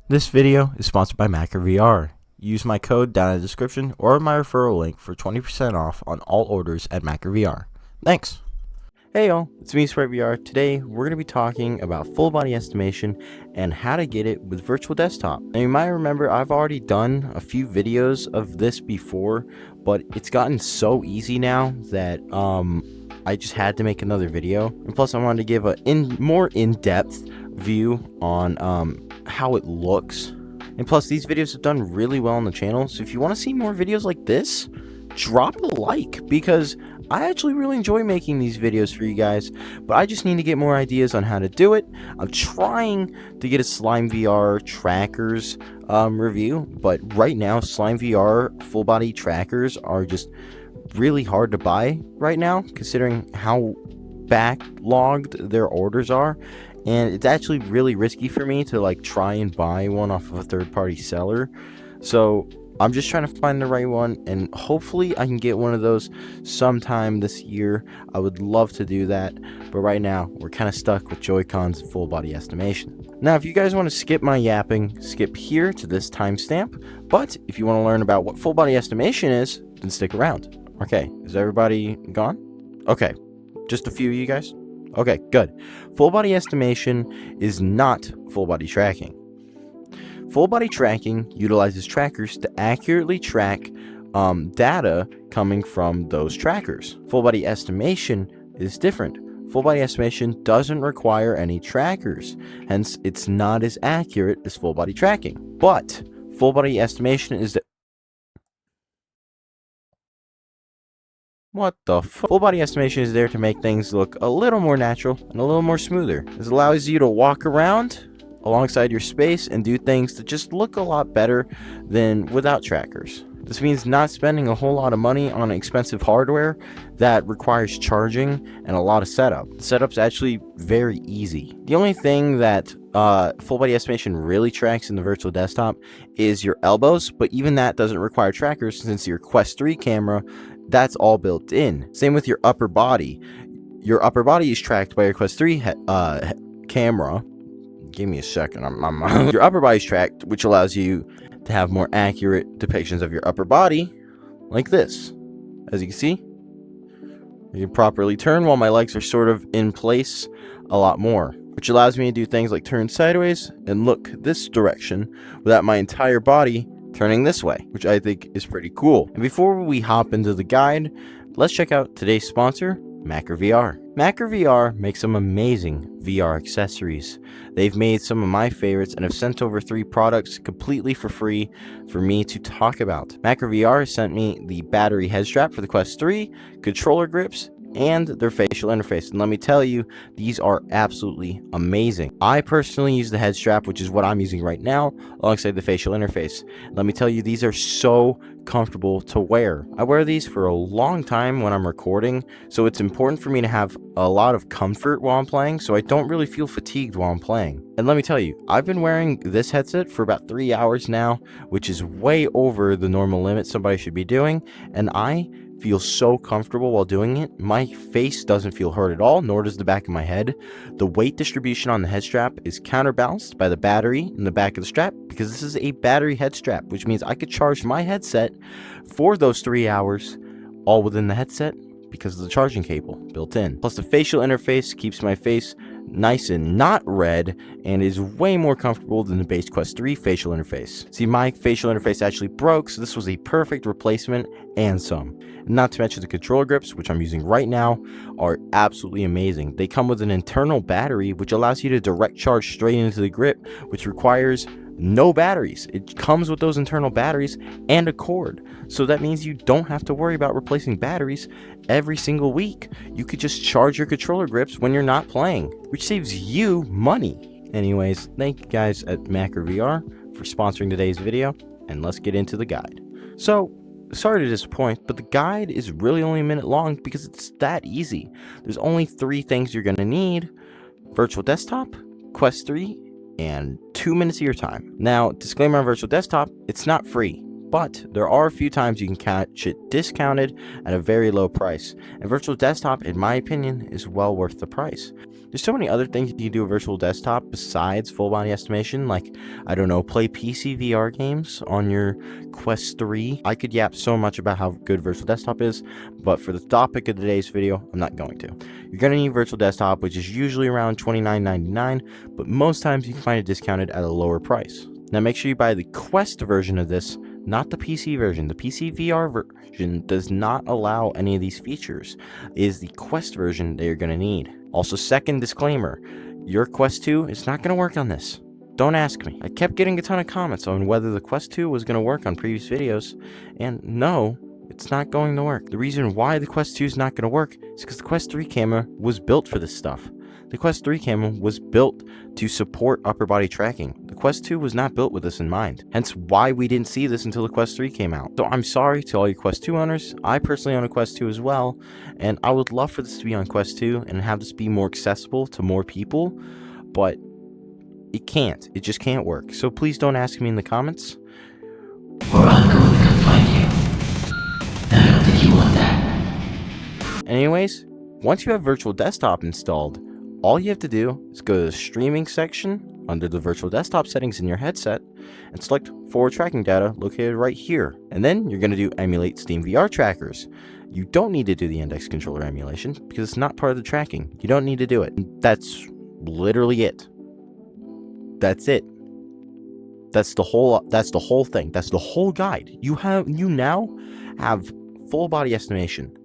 This video is sponsored by MacroVR. Use my code down in the description or my referral link for 20% off on all orders at MacroVR. Thanks! Hey y'all, it's me SpriteVR. Today we're going to be talking about full body estimation and how to get it with virtual desktop. Now you might remember I've already done a few videos of this before, but it's gotten so easy now that I just had to make another video. And plus I wanted to give a more in-depth view on how it looks. And plus these videos have done really well on the channel, so if you want to see more videos like this, drop a like, because I actually really enjoy making these videos for you guys, but I just need to get more ideas on how to do it. I'm trying to get a SlimeVR trackers review, but right now SlimeVR full body trackers are just really hard to buy right now, considering how backlogged their orders are. And it's actually really risky for me to try and buy one off of a third-party seller. So I'm just trying to find the right one, and hopefully I can get one of those sometime this year. I would love to do that, but right now we're kind of stuck with Joy-Con's full body estimation. Now if you guys want to skip my yapping, skip here to this timestamp, but if you want to learn about what full body estimation is, then stick around. Okay, is everybody gone? Okay, just a few of you guys? Okay, good. Full body estimation is not full body tracking. Full body tracking utilizes trackers to accurately track data coming from those trackers. Full body estimation is different. Full body estimation doesn't require any trackers, hence it's not as accurate as full body tracking. But full body estimation is Full body estimation is there to make things look a little more natural and a little more smoother. This allows you to walk around alongside your space and do things that just look a lot better than without trackers. This means not spending a whole lot of money on expensive hardware that requires charging and a lot of setup. The setup's actually very easy. The only thing that full body estimation really tracks in the virtual desktop is your elbows, but even that doesn't require trackers since your Quest 3 camera, that's all built in. Same with your upper body. Your upper body is tracked by your Quest 3 camera. Give me a second. Your upper body is tracked, which allows you to have more accurate depictions of your upper body, like this. As you can see, you can properly turn while my legs are sort of in place a lot more, which allows me to do things like turn sideways and look this direction without my entire body turning this way, which I think is pretty cool. And before we hop into the guide, let's check out today's sponsor, MacroVR. MacroVR makes some amazing VR accessories. They've made some of my favorites and have sent over 3 products completely for free for me to talk about. MacroVR sent me the battery head strap for the Quest 3, controller grips, and their facial interface, and let me tell you, these are absolutely amazing. I personally use the head strap, which is what I'm using right now, alongside the facial interface. Let me tell you, these are so comfortable to wear. I wear these for a long time when I'm recording, so it's important for me to have a lot of comfort while I'm playing, so I don't really feel fatigued while I'm playing. And let me tell you, I've been wearing this headset for about 3 hours now, which is way over the normal limit somebody should be doing, and I feel so comfortable while doing it. My face doesn't feel hurt at all, nor does the back of my head. The weight distribution on the head strap is counterbalanced by the battery in the back of the strap, because this is a battery head strap, which means I could charge my headset for those 3 hours all within the headset because of the charging cable built in. Plus the facial interface keeps my face nice and not red and is way more comfortable than the base Quest 3 facial interface. See, my facial interface actually broke, so this was a perfect replacement and some. Not to mention the controller grips, which I'm using right now, are absolutely amazing. They come with an internal battery, which allows you to direct charge straight into the grip, which requires no batteries. It comes with those internal batteries and a cord. So that means you don't have to worry about replacing batteries every single week. You could just charge your controller grips when you're not playing, which saves you money. Anyways, thank you guys at MacroVR for sponsoring today's video, and let's get into the guide. So, sorry to disappoint, but the guide is really only a minute long because it's that easy. There's only 3 things you're going to need: virtual desktop, Quest 3, and 2 minutes of your time. Now, disclaimer on virtual desktop, it's not free. but there are a few times you can catch it discounted at a very low price, and virtual desktop, in my opinion, is well worth the price. There's so many other things you can do with virtual desktop besides full body estimation, like, I don't know, play PC VR games on your Quest 3. I could yap so much about how good virtual desktop is, but for the topic of today's video, I'm not going to. You're going to need virtual desktop, which is usually around $29.99, but most times you can find it discounted at a lower price. Now make sure you buy the Quest version of this, not the PC version. The PC VR version does not allow any of these features. It is the Quest version that you're going to need. Also, second disclaimer, your Quest 2 is not going to work on this. Don't ask me. I kept getting a ton of comments on whether the Quest 2 was going to work on previous videos, and no, it's not going to work. The reason why the Quest 2 is not going to work is because the Quest 3 camera was built for this stuff. The Quest 3 camera was built to support upper body tracking. The Quest 2 was not built with this in mind, hence why we didn't see this until the Quest 3 came out. So I'm sorry to all you Quest 2 owners. I personally own a Quest 2 as well, and I would love for this to be on Quest 2 and have this be more accessible to more people, but it can't. It just can't work. So please don't ask me in the comments. Or I'm going to confine you. I don't think you want that. Anyways, once you have virtual desktop installed, all you have to do is go to the streaming section under the virtual desktop settings in your headset and select forward tracking data located right here. And then you're going to do emulate Steam VR trackers. You don't need to do the index controller emulation because it's not part of the tracking. You don't need to do it. That's literally it. That's it. That's the whole thing. That's the whole guide. You now have full body estimation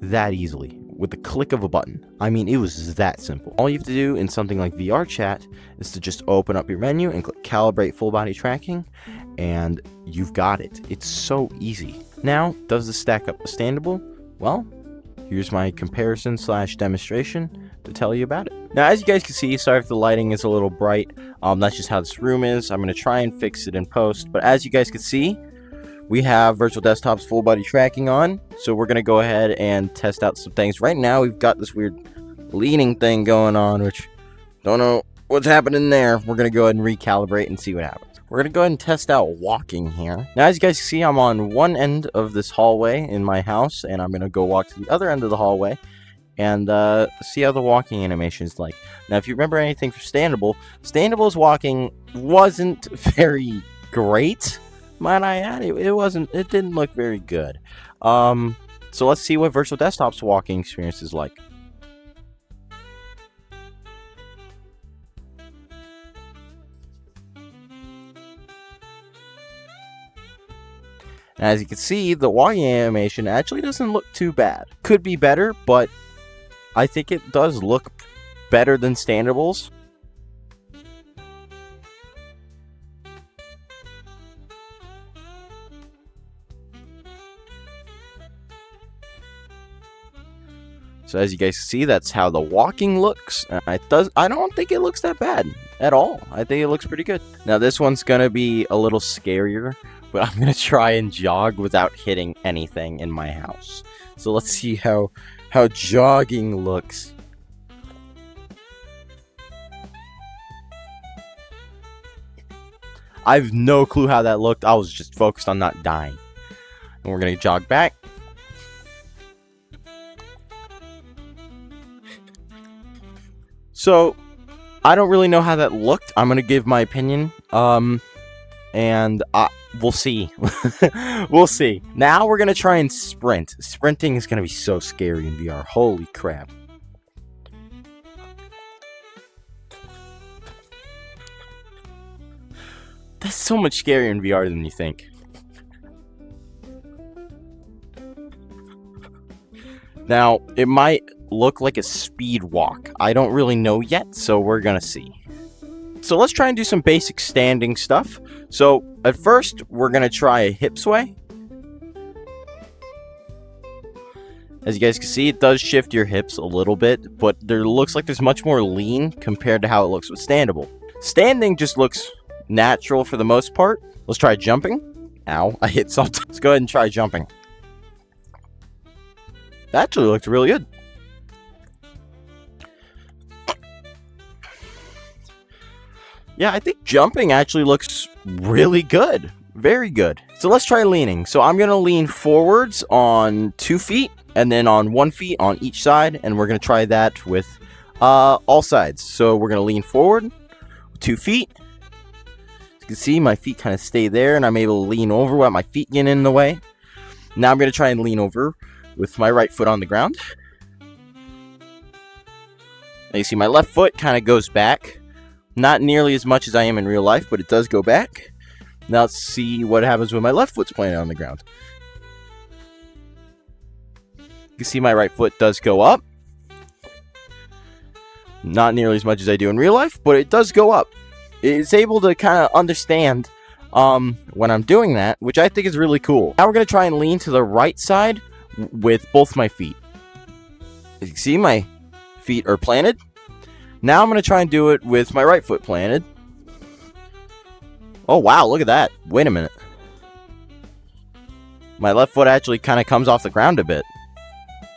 that easily with the click of a button. I mean, it was that simple. All you have to do in something like VR chat is to just open up your menu and click calibrate full body tracking, and you've got it. It's so easy. Now, does this stack up with Standable? Well, here's my comparison / demonstration to tell you about it. Now, as you guys can see, sorry if the lighting is a little bright. That's just how this room is. I'm going to try and fix it in post, but as you guys can see, we have virtual desktop's full body tracking on, so we're going to go ahead and test out some things. Right now, we've got this weird leaning thing going on, which don't know what's happening there. We're going to go ahead and recalibrate and see what happens. We're going to go ahead and test out walking here. Now, as you guys can see, I'm on one end of this hallway in my house, and I'm going to go walk to the other end of the hallway and see how the walking animation is like. Now, if you remember anything from Standable's walking wasn't very great. Might I add, it didn't look very good. So let's see what virtual desktop's walking experience is like. As you can see, the walking animation actually doesn't look too bad. Could be better, but I think it does look better than Standable's. So as you guys see, that's how the walking looks. I don't think it looks that bad at all. I think it looks pretty good. Now this one's gonna be a little scarier, but I'm gonna try and jog without hitting anything in my house. So let's see how jogging looks. I have no clue how that looked. I was just focused on not dying. And we're gonna jog back. So, I don't really know how that looked. I'm going to give my opinion. And we'll see. We'll see. Now we're going to try and sprint. Sprinting is going to be so scary in VR. Holy crap. That's so much scarier in VR than you think. Now, it might look like a speed walk. I don't really know yet, so we're gonna see. So let's try and do some basic standing stuff. So at first, we're gonna try a hip sway. As you guys can see, it does shift your hips a little bit, but there looks like there's much more lean compared to how it looks with Standable. Standing just looks natural for the most part. Let's try jumping. Ow, I hit something. Let's go ahead and try jumping. That actually looked really good. Yeah, I think jumping actually looks really good. Very good. So let's try leaning. So I'm going to lean forwards on 2 feet and then on 1 feet on each side. And we're going to try that with all sides. So we're going to lean forward 2 feet. As you can see, my feet kind of stay there and I'm able to lean over without my feet getting in the way. Now I'm going to try and lean over with my right foot on the ground. Now you see my left foot kind of goes back. Not nearly as much as I am in real life, but it does go back. Now let's see what happens when my left foot's planted on the ground. You can see my right foot does go up. Not nearly as much as I do in real life, but it does go up. It's able to kind of understand when I'm doing that, which I think is really cool. Now we're going to try and lean to the right side with both my feet. As you can see, my feet are planted. Now I'm going to try and do it with my right foot planted. Oh, wow, look at that. Wait a minute. My left foot actually kind of comes off the ground a bit.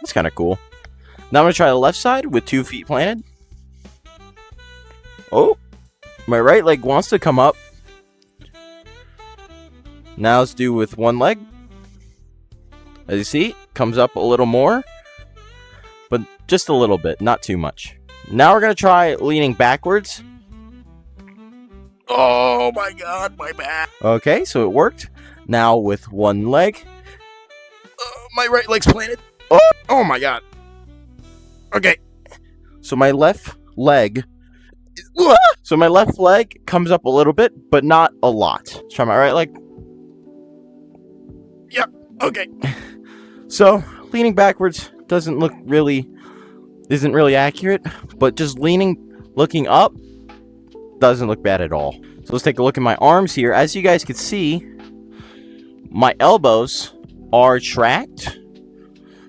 That's kind of cool. Now I'm going to try the left side with 2 feet planted. Oh, my right leg wants to come up. Now let's do with one leg. As you see, comes up a little more. But just a little bit, not too much. Now we're going to try leaning backwards. Oh my god, my back. Okay, so it worked. Now with one leg. My right leg's planted. Oh my god. Okay. So my left leg. So my left leg comes up a little bit, but not a lot. Let's try my right leg. Yep. Okay. So leaning backwards isn't really accurate, but just looking up doesn't look bad at all. So let's take a look at my arms here. As you guys can see, my elbows are tracked,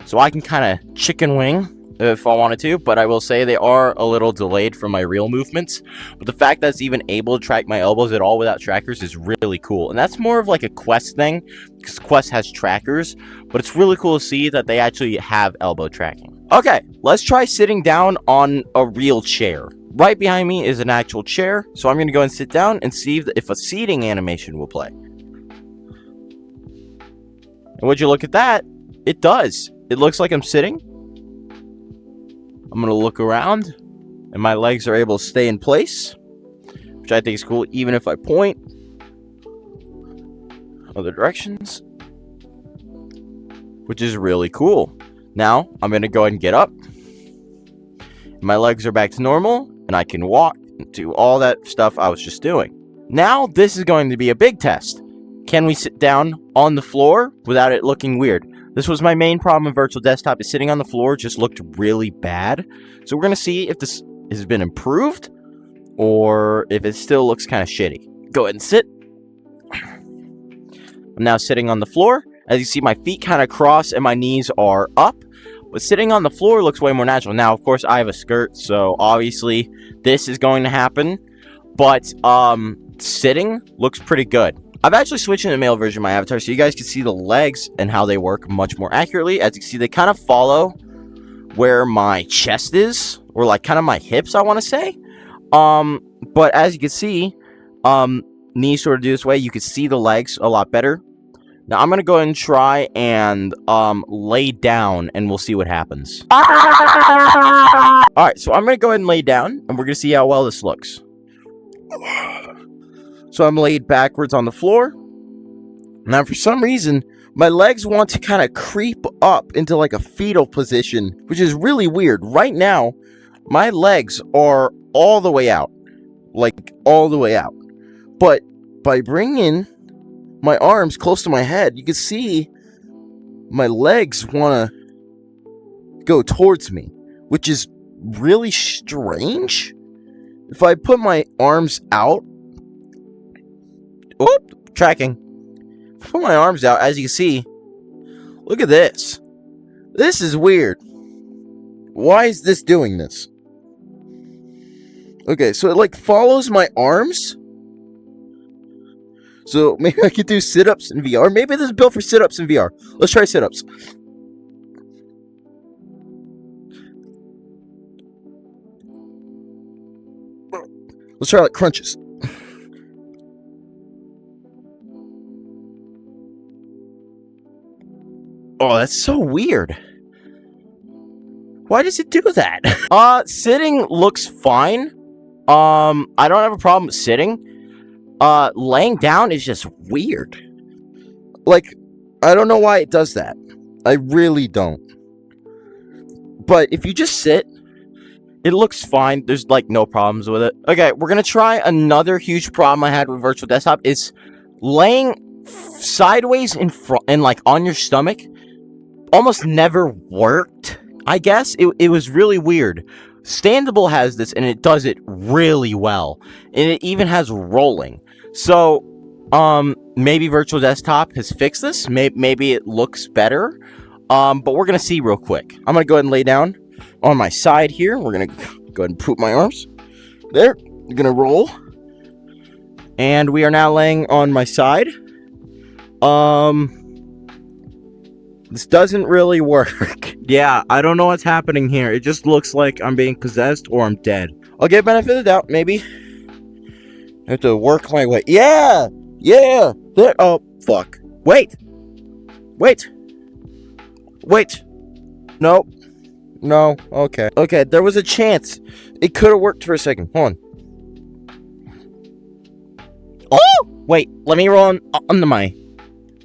so I can kind of chicken wing if I wanted to, but I will say they are a little delayed from my real movements. But the fact that it's even able to track my elbows at all without trackers is really cool. And that's more of like a Quest thing, because Quest has trackers, but it's really cool to see that they actually have elbow tracking. Okay, let's try sitting down on a real chair. Right behind me is an actual chair, so I'm going to go and sit down and see if a seating animation will play. And would you look at that? It does. It looks like I'm sitting. I'm going to look around, and my legs are able to stay in place, which I think is cool, even if I point other directions, which is really cool. Now, I'm going to go ahead and get up. My legs are back to normal, and I can walk and do all that stuff I was just doing. Now, this is going to be a big test. Can we sit down on the floor without it looking weird? This was my main problem in Virtual Desktop, is sitting on the floor just looked really bad. So we're going to see if this has been improved, or if it still looks kind of shitty. Go ahead and sit. I'm now sitting on the floor. As you see, my feet kind of cross and my knees are up. But sitting on the floor looks way more natural. Now, of course, I have a skirt, so obviously this is going to happen. But sitting looks pretty good. I've actually switched into the male version of my avatar, so you guys can see the legs and how they work much more accurately. As you can see, they kind of follow where my chest is, or like kind of my hips, I want to say. But as you can see, knees sort of do this way. You can see the legs a lot better. Now, I'm going to go ahead and try and lay down, and we'll see what happens. Alright, so I'm going to go ahead and lay down, and we're going to see how well this looks. So I'm laid backwards on the floor. Now, for some reason, my legs want to kind of creep up into like a fetal position, which is really weird. Right now, my legs are all the way out. Like, all the way out. But by bringing my arms close to my head, you can see my legs want to go towards me, which is really strange. If I put my arms out, tracking. If I put my arms out, as you can see, look at this. This is weird. Why is this doing this? Okay, so it like follows my arms. So maybe I could do sit-ups in VR. Maybe this is built for sit-ups in VR. Let's try sit-ups. Let's try like crunches. Oh, that's so weird. Why does it do that? Sitting looks fine. I don't have a problem with sitting. Laying down is just weird. Like, I don't know why it does that. I really don't. But if you just sit, it looks fine. There's, like, no problems with it. Okay, we're gonna try another huge problem I had with Virtual Desktop. Is laying sideways in front and, like, on your stomach almost never worked, I guess. It was really weird. Standable has this, and it does it really well. And it even has rolling. So, maybe Virtual Desktop has fixed this. Maybe it looks better. But we're gonna see real quick. I'm gonna go ahead and lay down on my side here. We're gonna go ahead and poop my arms. There. I'm gonna roll. And we are now laying on my side. This doesn't really work. Yeah, I don't know what's happening here. It just looks like I'm being possessed or I'm dead. I'll get benefit of the doubt, maybe. I have to work my way. Yeah! Yeah! There. Oh, fuck. Wait! Wait! Wait! Nope. No. Okay. Okay, there was a chance. It could have worked for a second. Hold on. Oh! Wait, let me roll on my...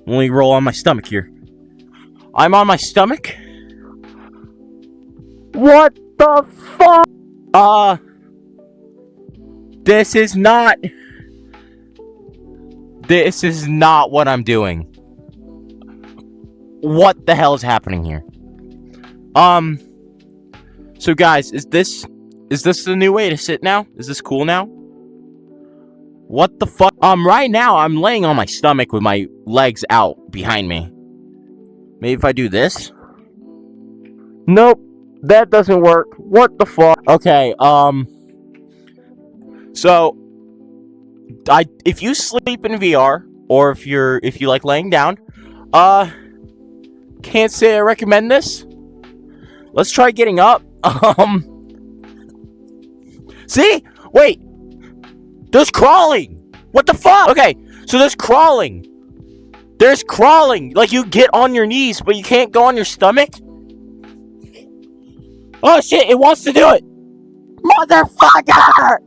Let me roll on my stomach here. I'm on my stomach? What the fuck? This is not what I'm doing. What the hell is happening here? So guys, is this the new way to sit now? Is this cool now? What the fuck? Right now I'm laying on my stomach with my legs out behind me. Maybe if I do this? Nope, that doesn't work. What the fuck? Okay, so if you sleep in VR or if you like laying down, can't say I recommend this. Let's try getting up. See? Wait. There's crawling. What the fuck? Okay, so there's crawling. There's crawling. Like, you get on your knees, but you can't go on your stomach. Oh, shit. It wants to do it. Motherfucker!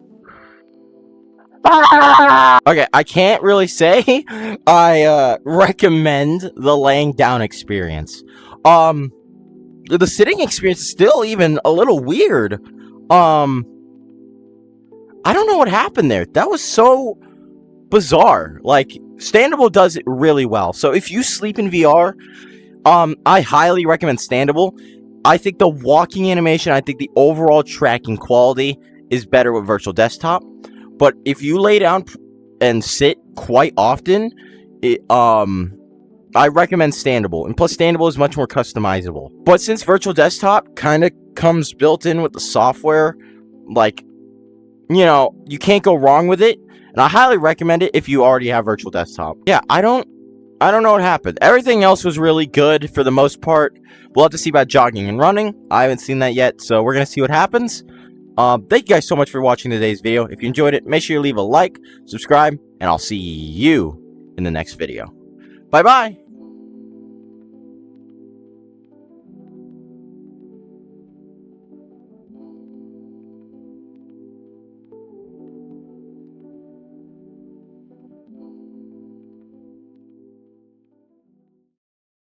Ah! Okay, I can't really say I recommend the laying down experience. The sitting experience is still even a little weird. I don't know what happened there. That was so bizarre. Like, Standable does it really well. So if you sleep in VR, I highly recommend Standable. I think the walking animation, I think the overall tracking quality is better with Virtual Desktop. But if you lay down and sit quite often, I recommend Standable. And plus, Standable is much more customizable. But since Virtual Desktop kind of comes built in with the software, like, you know, you can't go wrong with it. And I highly recommend it if you already have Virtual Desktop. Yeah, I don't know what happened. Everything else was really good for the most part. We'll have to see about jogging and running. I haven't seen that yet, so we're going to see what happens. Thank you guys so much for watching today's video. If you enjoyed it, make sure you leave a like, subscribe, and I'll see you in the next video. Bye-bye!